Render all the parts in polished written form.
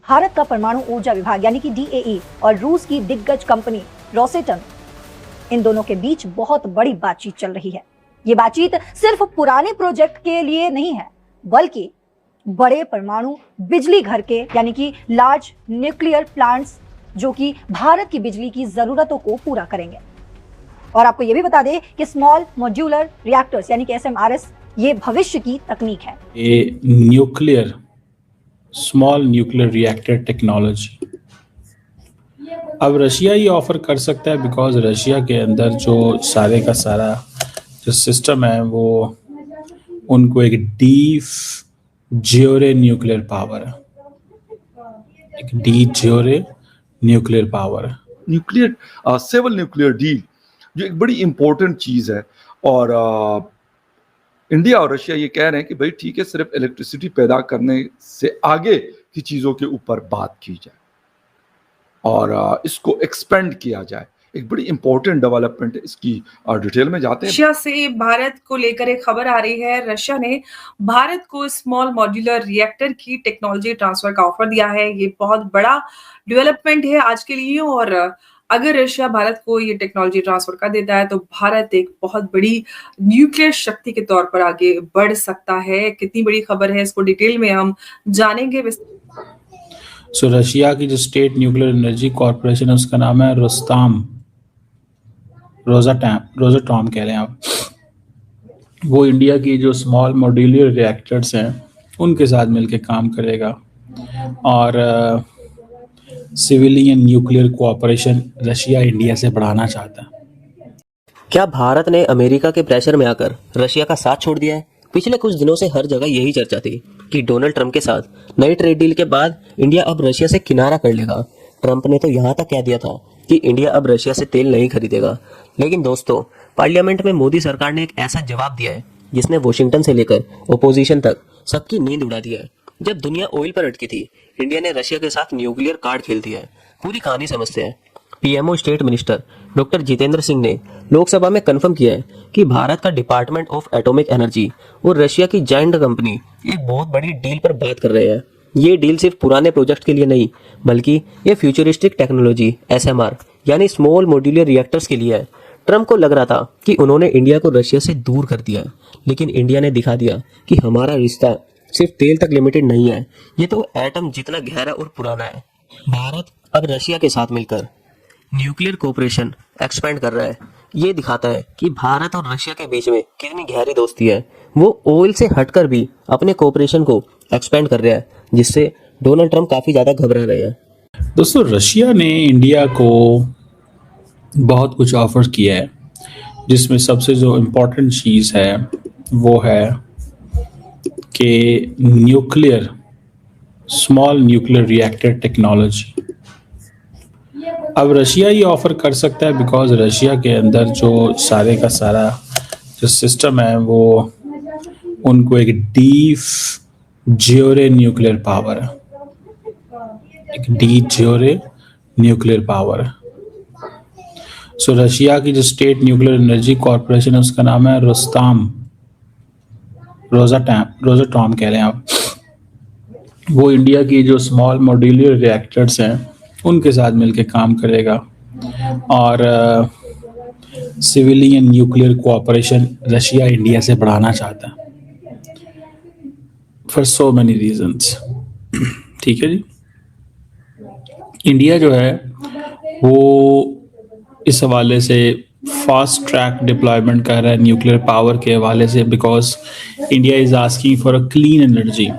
भारत का परमाणु ऊर्जा विभाग यानी कि डीएई और रूस की दिग्गज कंपनी रोसेटम, इन दोनों के बीच बहुत बड़ी बातचीत चल रही है। ये बातचीत सिर्फ पुराने प्रोजेक्ट के लिए नहीं है, बल्कि बड़े परमाणु बिजली घर के यानी कि लार्ज न्यूक्लियर प्लांट्स, जो कि भारत की बिजली की जरूरतों को पूरा करेंगे। और आपको यह भी बता दें कि स्मॉल मॉड्यूलर रिएक्टर्स यानी कि एसएमआरएस ये भविष्य की तकनीक है। ये स्मॉल न्यूक्लियर रिएक्टर टेक्नोलॉजी अब रशिया ही ऑफर कर सकता है, बिकॉज रशिया के अंदर जो सारे का सारा जो सिस्टम है वो उनको एक डीप ज्योरे न्यूक्लियर पावर है, एक डी ज्योरे न्यूक्लियर पावर है। न्यूक्लियर सिविल न्यूक्लियर डील जो एक बड़ी इंपॉर्टेंट चीज है। और इंडिया और रशिया ये कह रहे हैं कि भाई ठीक है, सिर्फ इलेक्ट्रिसिटी पैदा करने से आगे की चीजों के ऊपर बात की जाए और इसको एक्सपेंड किया जाए। एक बड़ी इंपॉर्टेंट डेवलपमेंट है, इसकी डिटेल में जाते हैं। रशिया से भारत को लेकर एक खबर आ रही है। रशिया ने भारत को स्मॉल मॉड्यूलर रिएक्टर की टेक्नोलॉजी ट्रांसफर का ऑफर दिया है। ये बहुत बड़ा डेवलपमेंट है आज के लिए, और अगर रशिया भारत को ये टेक्नोलॉजी ट्रांसफर कर देता है तो भारत एक बहुत बड़ी न्यूक्लियर शक्ति के तौर पर आगे बढ़ सकता है। कितनी बड़ी खबर है, इसको डिटेल में हम जानेंगे। सो रशिया की जो स्टेट न्यूक्लियर एनर्जी कॉर्पोरेशन है उसका नाम है रोजाटॉम कह रहे हैं आप। वो इंडिया की जो स्मॉल मॉड्यूलर रिएक्टर्स हैं उनके साथ मिलकर काम करेगा और civilian nuclear cooperation Russia India से बढ़ाना चाहता है। क्या भारत ने अमेरिका के प्रेशर में आकर रशिया का साथ छोड़ दिया है? पिछले कुछ दिनों से हर जगह यही चर्चा थी कि डोनाल्ड ट्रंप के साथ नई ट्रेड डील के बाद इंडिया अब रशिया से किनारा कर लेगा। ट्रंप ने तो यहाँ तक कह दिया था कि इंडिया अब रशिया से तेल नहीं खरीदेगा। लेकिन दोस्तों, पार्लियामेंट में मोदी सरकार ने एक ऐसा जवाब दिया है जिसने वॉशिंगटन से लेकर ओपोजिशन तक सबकी नींद उड़ा दिया है। जब दुनिया ऑयल पर अटकी थी, इंडिया ने रशिया के साथ न्यूक्लियर कार्ड खेल दिया है। पूरी कहानी समझते हैं। PMO state minister doctor Jitendra Singh ने लोकसभा में कंफर्म किया है कि भारत का डिपार्टमेंट ऑफ एटॉमिक एनर्जी और रशिया की जायंट कंपनी एक बहुत बड़ी डील पर बात कर रहे हैं। ये डील सिर्फ पुराने प्रोजेक्ट के लिए नहीं, बल्कि ये फ्यूचरिस्टिक टेक्नोलॉजी एसएमआर यानी स्मॉल मॉड्यूलर रिएक्टर्स के लिए है। ट्रंप को लग रहा था कि उन्होंने इंडिया को रशिया से दूर कर दिया, लेकिन इंडिया ने दिखा दिया कि हमारा रिश्ता सिर्फ तेल तक लिमिटेड नहीं है, ये तो एटम जितना गहरा और पुराना है। भारत अब रशिया के साथ मिलकर न्यूक्लियर कोऑपरेशन एक्सपेंड कर रहा है। ये दिखाता है कि भारत और रशिया के बीच में कितनी गहरी दोस्ती है। वो ऑयल से हटकर भी अपने कोऑपरेशन को एक्सपेंड कर रहा है, जिससे डोनाल्ड ट्रंप काफी ज्यादा घबरा रहे हैं। दोस्तों, रशिया ने इंडिया को बहुत कुछ ऑफर किया है, जिसमें सबसे जो इम्पोर्टेंट चीज़ है वो है कि स्मॉल न्यूक्लियर रिएक्टर टेक्नोलॉजी अब रशिया ही ऑफर कर सकता है, बिकॉज रशिया के अंदर जो सारे का सारा जो सिस्टम है वो उनको एक डीप ज्योरे न्यूक्लियर पावर है, एक डी ज्योरे न्यूक्लियर पावर है। सो रशिया की जो स्टेट न्यूक्लियर एनर्जी कॉर्पोरेशन है उसका नाम है रोजाटॉम कह रहे हैं आप। वो इंडिया की जो स्मॉल मॉड्यूलर रिएक्टर्स हैं उनके साथ मिलकर काम करेगा और civilian nuclear cooperation Russia India से बढ़ाना चाहता है फॉर सो मेनी रीजंस। ठीक है जी। इंडिया जो है वो इस हवाले से फास्ट ट्रैक डिप्लॉयमेंट कर रहा है न्यूक्लियर पावर के हवाले से, because India is asking for a clean energy.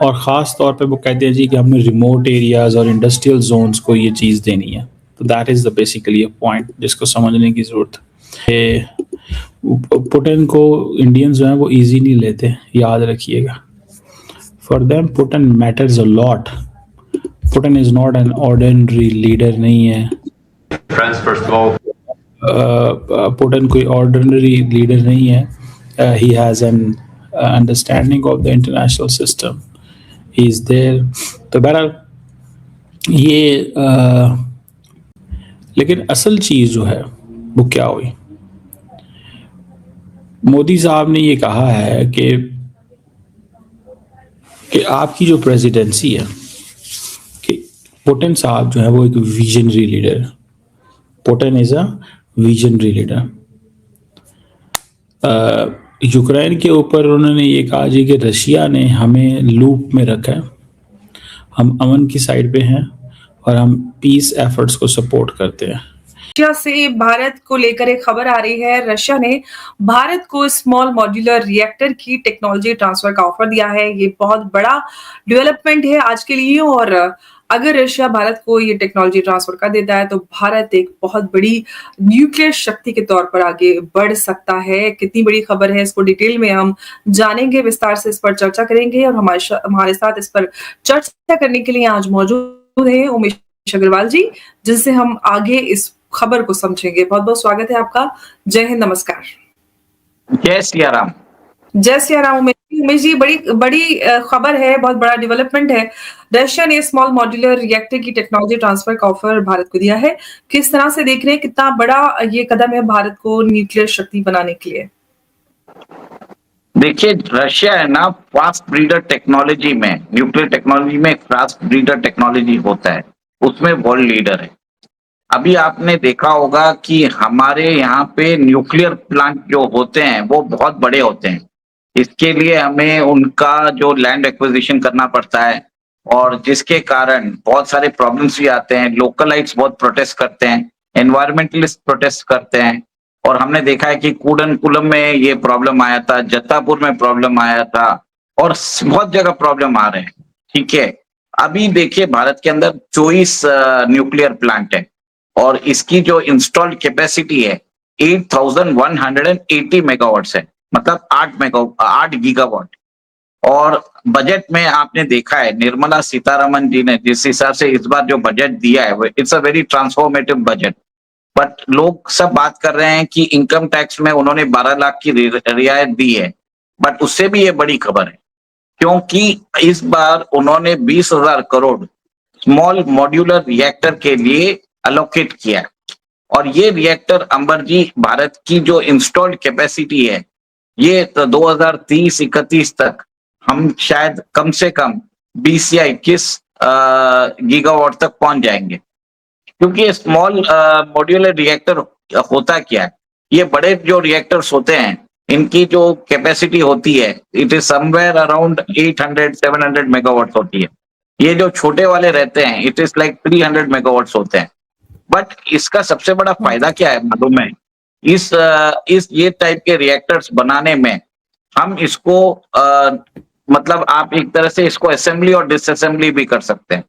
और ख़ास तौर पे वो कहते हैं जी कि हमने रिमोट एरियाज़ और इंडस्ट्रियल जोन्स को ये चीज़ देनी है। तो that is the basically a point जिसको समझने की ज़रूरत है। पुटिन को इंडियंस जो हैं वो इजी नहीं लेते, याद रखिएगा। For them Putin matters a lot. Putin is not an ordinary leader नहीं है। पुटिन कोई ऑर्डिनरी लीडर नहीं है। He has an understanding of the international system. He is there. तो बहरहाल ये लेकिन असल चीज़ जो है वो क्या हुई? मोदी साहब ने ये कहा है कि आपकी जो प्रेसिडेंसी है पुतिन साहब जो है वो एक visionary leader, Putin is a visionary leader. Ukraine के ऊपर उन्होंने ये कहा जी कि रशिया ने हमें लूप में रखा है, हम अमन की साइड पे हैं और हम पीस एफर्ट्स को सपोर्ट करते हैं। रशिया से भारत को लेकर एक खबर आ रही है। रशिया ने भारत को स्मॉल मॉड्यूलर रिएक्टर की टेक्नोलॉजी ट्रांसफर का ऑफर दिया है। ये बहुत बड़ा डेवलपमेंट है आज के लिए, और अगर रशिया भारत को ये टेक्नोलॉजी ट्रांसफर कर देता है तो भारत एक बहुत बड़ी न्यूक्लियर शक्ति के तौर पर आगे बढ़ सकता है। कितनी बड़ी खबर है, इसको डिटेल में हम जानेंगे, विस्तार से इस पर चर्चा करेंगे। और हमारे साथ इस पर चर्चा करने के लिए आज मौजूद है उमेश अग्रवाल जी, जिनसे हम आगे इस खबर को समझेंगे। बहुत बहुत स्वागत है आपका। जय हिंद, नमस्कार। जय सिया राम। जय सिया राम। उमेश जी, बड़ी बड़ी खबर है, बहुत बड़ा डेवलपमेंट है। रशिया ने स्मॉल मॉड्यूलर रिएक्टर की टेक्नोलॉजी ट्रांसफर का ऑफर भारत को दिया है। किस तरह से देख रहे हैं, कितना बड़ा ये कदम है भारत को न्यूक्लियर शक्ति बनाने के लिए? देखिए, रशिया है ना, फास्ट ब्रीडर टेक्नोलॉजी में, न्यूक्लियर टेक्नोलॉजी में फास्ट ब्रीडर टेक्नोलॉजी होता है, उसमें वर्ल्ड लीडर है। अभी आपने देखा होगा कि हमारे यहाँ पे न्यूक्लियर प्लांट जो होते हैं वो बहुत बड़े होते हैं। इसके लिए हमें उनका जो लैंड एक्विजिशन करना पड़ता है, और जिसके कारण बहुत सारे प्रॉब्लम्स भी आते हैं। लोकलाइट्स बहुत प्रोटेस्ट करते हैं, एनवायरमेंटलिस्ट प्रोटेस्ट करते हैं, और हमने देखा है कि कूडनकुलम में ये प्रॉब्लम आया था, जत्तापुर में प्रॉब्लम आया था, और बहुत जगह प्रॉब्लम आ रहे हैं। ठीक है, अभी देखिए भारत के अंदर 24 न्यूक्लियर प्लांट है, और इसकी जो इंस्टॉल्ड कैपेसिटी है 8180 मेगावाट्स है, मतलब 8 गीगावाट। और बजट में आपने देखा है निर्मला सीतारमन जी ने जिस हिसाब से इस बार जो बजट दिया है, it's a very transformative budget. But लोग सब बात कर रहे हैं कि इनकम टैक्स में उन्होंने 12 लाख की रियायत दी है, बट उससे भी ये बड़ी खबर है, क्योंकि इस बार उन्होंने 20,000 करोड़ स्मॉल मॉड्यूलर रिएक्टर के लिए अलोकेट किया। और ये रिएक्टर अंबर जी, भारत की जो इंस्टॉल्ड कैपेसिटी है ये तो 2030-31 तक हम शायद कम से कम 20 या 21 गीगावाट तक पहुंच जाएंगे। क्योंकि स्मॉल मॉड्यूलर रिएक्टर होता क्या है, ये बड़े जो रिएक्टर्स होते हैं इनकी जो कैपेसिटी होती है it is somewhere around 800-700 megawatt होती है। ये जो छोटे वाले रहते हैं इट इज लाइक 300 मेगावाट्स होते हैं। बट इसका सबसे बड़ा फायदा क्या है मालूम है? इस ये टाइप के रिएक्टर्स बनाने में हम इसको मतलब आप एक तरह से इसको असेंबली और डिसअसेंबली भी कर सकते हैं।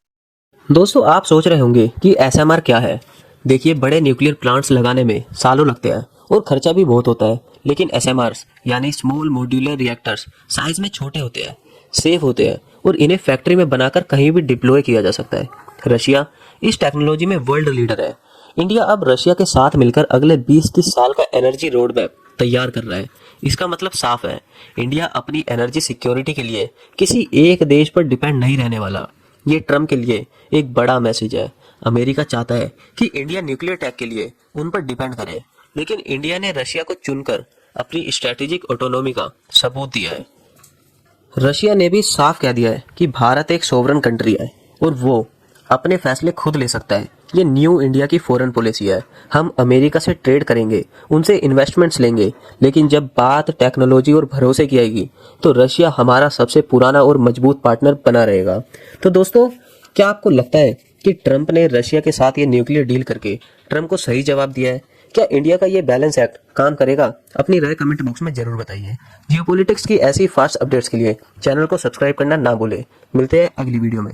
दोस्तों, आप सोच रहे होंगे कि एसएमआर क्या है। देखिए, बड़े न्यूक्लियर प्लांट्स लगाने में सालों लगते हैं और खर्चा भी बहुत होता है, लेकिन एसएमआर्स यानी स्मॉल मॉड्यूलर रिएक्टर्स साइज में छोटे होते हैं, सेफ होते हैं, और इन्हें फैक्ट्री में बनाकर कहीं भी डिप्लॉय किया जा सकता है। रशिया इस टेक्नोलॉजी में वर्ल्ड लीडर है। इंडिया अब रशिया के साथ मिलकर अगले 20-30 साल का एनर्जी रोड मैप तैयार कर रहा है। इसका मतलब साफ है, इंडिया अपनी एनर्जी सिक्योरिटी के लिए किसी एक देश पर डिपेंड नहीं रहने वाला। ये ट्रम्प के लिए एक बड़ा मैसेज है। अमेरिका चाहता है कि इंडिया न्यूक्लियर टेक के लिए उन पर डिपेंड करे, लेकिन इंडिया ने रशिया को चुनकर अपनी स्ट्रेटेजिक ऑटोनॉमी का सबूत दिया है। रशिया ने भी साफ कह दिया है कि भारत एक सोवरन कंट्री है और वो अपने फैसले खुद ले सकता है। ये न्यू इंडिया की फॉरेन पॉलिसी है। हम अमेरिका से ट्रेड करेंगे, उनसे इन्वेस्टमेंट्स लेंगे, लेकिन जब बात टेक्नोलॉजी और भरोसे की आएगी तो रशिया हमारा सबसे पुराना और मजबूत पार्टनर बना रहेगा। तो दोस्तों, क्या आपको लगता है कि ट्रंप ने रशिया के साथ ये न्यूक्लियर डील करके ट्रंप को सही जवाब दिया है? क्या इंडिया का ये बैलेंस एक्ट काम करेगा? अपनी राय कमेंट बॉक्स में जरूर बताइए। जियोपॉलिटिक्स की ऐसी फास्ट अपडेट्स के लिए चैनल को सब्सक्राइब करना ना भूलें। मिलते हैं अगली वीडियो में।